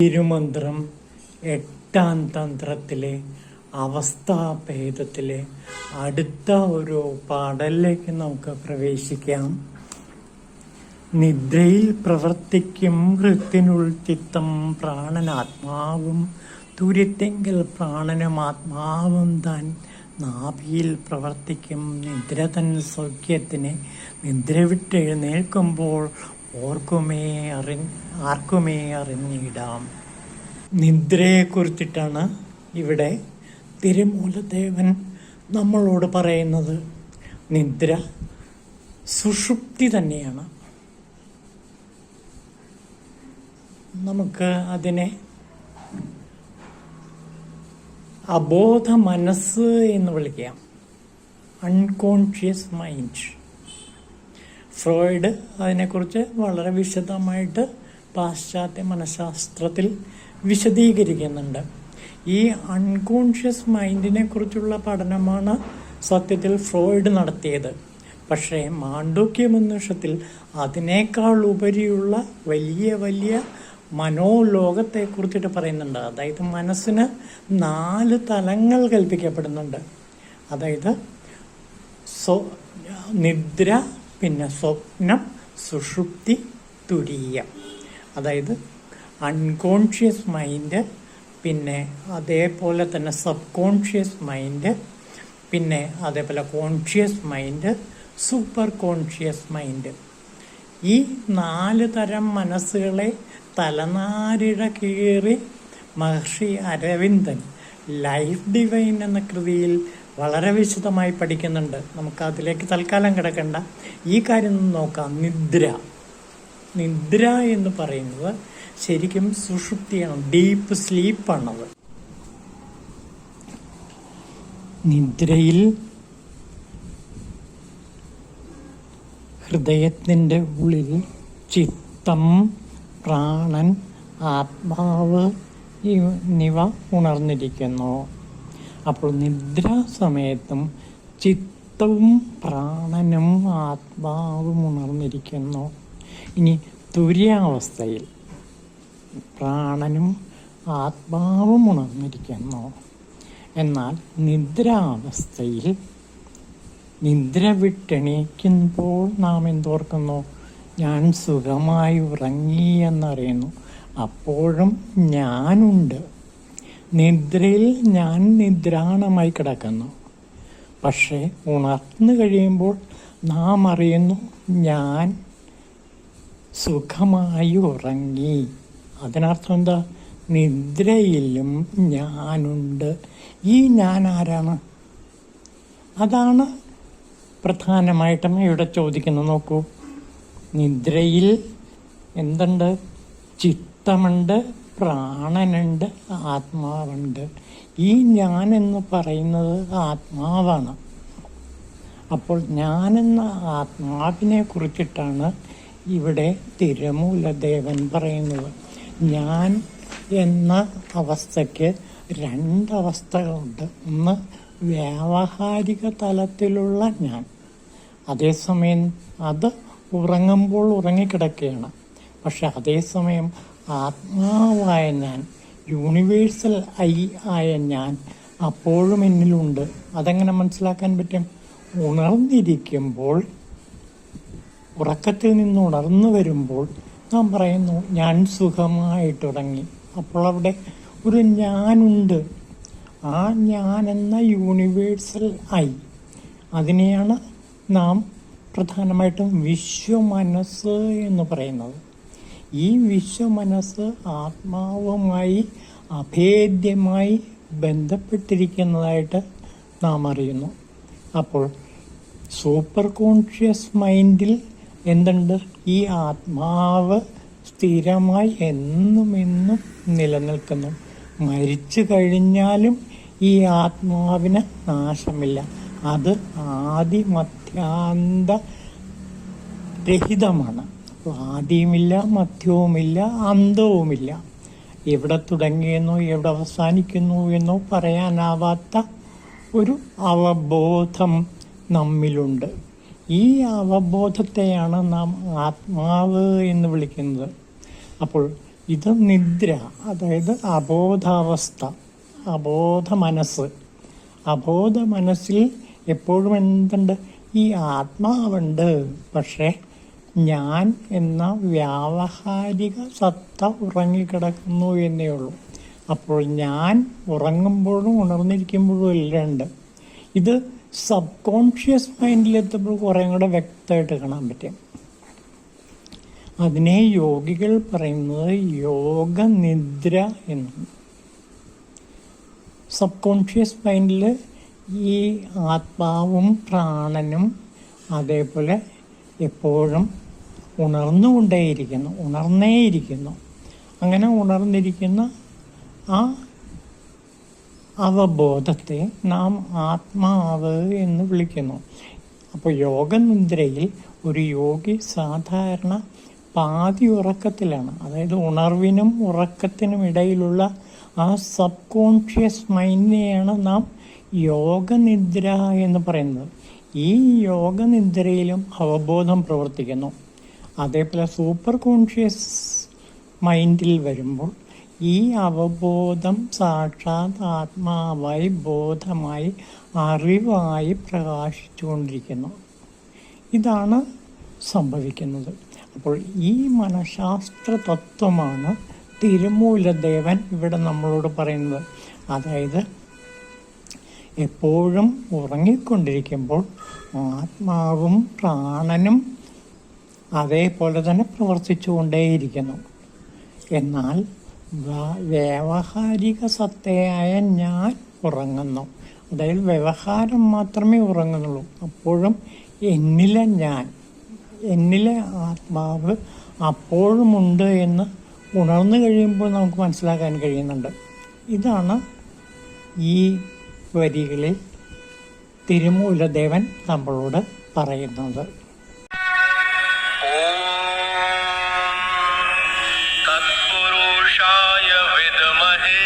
തിരുമന്ത്രം എട്ടാം തന്ത്രത്തിലെ അവസ്ഥാഭേദത്തിലെ അടുത്ത ഒരു പാഠലിലേക്ക് നമുക്ക് പ്രവേശിക്കാം. നിദ്രയിൽ പ്രവർത്തിക്കും ഹൃത്തിനുൾ ചിത്തം പ്രാണനാത്മാവും തുര്യത്തെങ്കിൽ പ്രാണനും ആത്മാവും താൻ നാഭിയിൽ പ്രവർത്തിക്കും. നിദ്ര തൻ സൗഖ്യത്തിനെ നിദ്ര വിട്ടെഴുന്നേൽക്കുമ്പോൾ ആർക്കുമേ അറിഞ്ഞിടാം. നിദ്രയെക്കുറിച്ചിട്ടാണ് ഇവിടെ തിരുമൂലദേവൻ നമ്മളോട് പറയുന്നത്. നിദ്ര സുഷുപ്തി തന്നെയാണ്. നമുക്ക് അതിനെ അബോധ മനസ്സ് എന്ന് വിളിക്കാം, അൺകോൺഷ്യസ് മൈൻഡ്. ഫ്രോയിഡ് അതിനെക്കുറിച്ച് വളരെ വിശദമായിട്ട് പാശ്ചാത്യ മനഃശാസ്ത്രത്തിൽ വിശദീകരിക്കുന്നുണ്ട്. ഈ അൺകോൺഷ്യസ് മൈൻഡിനെ കുറിച്ചുള്ള പഠനമാണ് സത്യത്തിൽ ഫ്രോയിഡ് നടത്തിയത്. പക്ഷേ മാണ്ഡൂക്യോപനിഷത്തിൽ അതിനേക്കാൾ ഉപരിയുള്ള വലിയ വലിയ മനോലോകത്തെക്കുറിച്ചിട്ട് പറയുന്നുണ്ട്. അതായത് മനസ്സിന് 4 തലങ്ങൾ കൽപ്പിക്കപ്പെടുന്നുണ്ട്. അതായത് നിദ്ര, പിന്നെ സ്വപ്നം, സുഷുപ്തി, തുരീയം. അതായത് അൺകോൺഷ്യസ് മൈൻഡ്, പിന്നെ അതേപോലെ തന്നെ സബ് കോൺഷ്യസ് മൈൻഡ്, പിന്നെ അതേപോലെ conscious mind, super conscious mind. ഈ 4 തരം മനസ്സുകളെ തലനാരിഴ കീറി മഹർഷി അരവിന്ദൻ ലൈഫ് ഡിവൈൻ എന്ന കൃതിയിൽ വളരെ വിശദമായി പഠിക്കുന്നുണ്ട്. നമുക്ക് അതിലേക്ക് തൽക്കാലം കിടക്കണ്ട. ഈ കാര്യം നോക്കാം. നിദ്ര എന്ന് പറയുന്നത് ശരിക്കും സുഷുപ്തിയാണ്, ഡീപ്പ് സ്ലീപ്പാണത്. നിദ്രയിൽ ഹൃദയത്തിൻ്റെ ഉള്ളിൽ ചിത്തം, പ്രാണൻ, ആത്മാവ് എന്നിവ ഉണർന്നിരിക്കുന്നു. അപ്പോൾ നിദ്രാ സമയത്തും ചിത്തവും പ്രാണനും ആത്മാവും ഉണർന്നിരിക്കുന്നു. ഇനി തുര്യാവസ്ഥയിൽ പ്രാണനും ആത്മാവും ഉണർന്നിരിക്കുന്നു. എന്നാൽ നിദ്രാവസ്ഥയിൽ നിദ്ര വിട്ടെണീക്കുമ്പോൾ നാം എന്തോർക്കുന്നു? ഞാൻ സുഖമായി ഉറങ്ങി എന്നറിയുന്നു. അപ്പോഴും ഞാനുണ്ട്. നിദ്രയിൽ ഞാൻ നിദ്രാണമായി കിടക്കുന്നു. പക്ഷേ ഉണർന്നു കഴിയുമ്പോൾ നാം അറിയുന്നു ഞാൻ സുഖമായി ഉറങ്ങി. അതിനർത്ഥം എന്താ? നിദ്രയിലും ഞാനുണ്ട്. ഈ ഞാൻ ആരാണ്? അതാണ് പ്രധാനമായിട്ടും ഇവിടെ ചോദിക്കുന്നത്. നോക്കൂ, നിദ്രയിൽ എന്തുണ്ട്? ചിത്തമുണ്ട്, പ്രാണനുണ്ട്, ആത്മാവുണ്ട്. ഈ ഞാൻ എന്ന് പറയുന്നത് ആത്മാവാണ്. അപ്പോൾ ഞാനെന്ന ആത്മാവിനെ കുറിച്ചിട്ടാണ് ഇവിടെ തിരുമൂലദേവൻ പറയുന്നത്. ഞാൻ എന്ന അവസ്ഥയ്ക്ക് 2 അവസ്ഥകളുണ്ട്. ഒന്ന് വ്യാവഹാരിക തലത്തിലുള്ള ഞാൻ. അതേസമയം അത് ഉറങ്ങുമ്പോൾ ഉറങ്ങിക്കിടക്കുകയാണ്. പക്ഷെ അതേസമയം ആത്മാവായ ഞാൻ, യൂണിവേഴ്സൽ ആയ ഞാൻ അപ്പോഴും എന്നിലുണ്ട്. അതെങ്ങനെ മനസ്സിലാക്കാൻ പറ്റും? ഉണർന്നിരിക്കുമ്പോൾ, ഉറക്കത്തിൽ നിന്ന് ഉണർന്നു വരുമ്പോൾ നാം പറയുന്നു ഞാൻ സുഖമായിട്ടുറങ്ങി. അപ്പോൾ അവിടെ ഒരു ഞാനുണ്ട്. ആ ഞാൻ എന്ന യൂണിവേഴ്സൽ അതിനെയാണ് നാം പ്രധാനമായിട്ടും വിശ്വമനസ്സ് എന്ന് പറയുന്നത്. ഈ വിശ്വമനസ്സ് ആത്മാവുമായി അഭേദ്യമായി ബന്ധപ്പെട്ടിരിക്കുന്നതായിട്ട് നാം അറിയുന്നു. അപ്പോൾ സൂപ്പർ കോൺഷ്യസ് മൈൻഡിൽ എന്തുണ്ട്? ഈ ആത്മാവ് സ്ഥിരമായി എന്നും നിലനിൽക്കുന്നു. മരിച്ചു കഴിഞ്ഞാലും ഈ ആത്മാവിന് നാശമില്ല. അത് ആദി മധ്യാന്ത രഹിതമാണ്. ആദിയുമില്ല, മധ്യവുമില്ല, അന്തവുമില്ല. എവിടെ തുടങ്ങിയെന്നോ എവിടെ അവസാനിക്കുന്നു എന്നോ പറയാനാവാത്ത ഒരു അവബോധം നമ്മിലുണ്ട്. ഈ അവബോധത്തെയാണ് നാം ആത്മാവ് എന്ന് വിളിക്കുന്നത്. അപ്പോൾ ഇത് നിദ്ര, അതായത് അബോധാവസ്ഥ, അബോധ മനസ്സ്. അബോധ മനസ്സിൽ എപ്പോഴും എന്തുണ്ട്? ഈ ആത്മാവുണ്ട്, പക്ഷേ ഞാൻ എന്ന വ്യാവഹാരിക സത്ത ഉറങ്ങിക്കിടക്കുന്നു എന്നേ ഉള്ളൂ. അപ്പോൾ ഞാൻ ഉറങ്ങുമ്പോഴും ഉണർന്നിരിക്കുമ്പോഴും എല്ലാം ഉണ്ട്. ഇത് സബ് കോൺഷ്യസ് മൈൻഡിലെത്തുമ്പോൾ കുറേ കൂടെ വ്യക്തമായിട്ട് കാണാൻ പറ്റും. അതിനെ യോഗികൾ പറയുന്നത് യോഗനിദ്ര എന്നാണ്. സബ് കോൺഷ്യസ് മൈൻഡിൽ ഈ ആത്മാവും പ്രാണനും അതേപോലെ എപ്പോഴും ഉണർന്നേയിരിക്കുന്നു. അങ്ങനെ ഉണർന്നിരിക്കുന്ന ആ അവബോധത്തെ നാം ആത്മാവ് എന്ന് വിളിക്കുന്നു. അപ്പോൾ യോഗനിദ്രയിൽ ഒരു യോഗി സാധാരണ പാതി ഉറക്കത്തിലാണ്. അതായത് ഉണർവിനും ഉറക്കത്തിനും ഇടയിലുള്ള ആ സബ് കോൺഷ്യസ് മൈൻഡിനെയാണ് നാം യോഗനിദ്ര എന്ന് പറയുന്നത്. ഈ യോഗനിദ്രയിലും അവബോധം പ്രവർത്തിക്കുന്നു. അതേപോലെ സൂപ്പർ കോൺഷ്യസ് മൈൻഡിൽ വരുമ്പോൾ ഈ അവബോധം സാക്ഷാത് ആത്മാവായി, ബോധമായി, അറിവായി പ്രകാശിച്ചുകൊണ്ടിരിക്കുന്നു. ഇതാണ് സംഭവിക്കുന്നത്. അപ്പോൾ ഈ മനഃശാസ്ത്ര തത്വമാണ് തിരുമൂലദേവൻ ഇവിടെ നമ്മളോട് പറയുന്നത്. അതായത് എപ്പോഴും ഉറങ്ങിക്കൊണ്ടിരിക്കുമ്പോൾ ആത്മാവും പ്രാണനും അതേപോലെ തന്നെ പ്രവർത്തിച്ചുകൊണ്ടേയിരിക്കുന്നു. എന്നാൽ വ്യാവഹാരിക സത്തയായ ഞാൻ ഉറങ്ങുന്നു. അതായത് വ്യവഹാരം മാത്രമേ ഉറങ്ങുന്നുള്ളൂ. അപ്പോഴും എന്നിലെ ഞാൻ, എന്നിലെ ആത്മാവ് അപ്പോഴുമുണ്ട് എന്ന് ഉണർന്നു കഴിയുമ്പോൾ നമുക്ക് മനസ്സിലാക്കാൻ കഴിയുന്നുണ്ട്. ഇതാണ് ഈ വരികളിൽ തിരുമൂലദേവൻ നമ്മളോട് പറയുന്നത്. तत्पुरुषाय विद्महे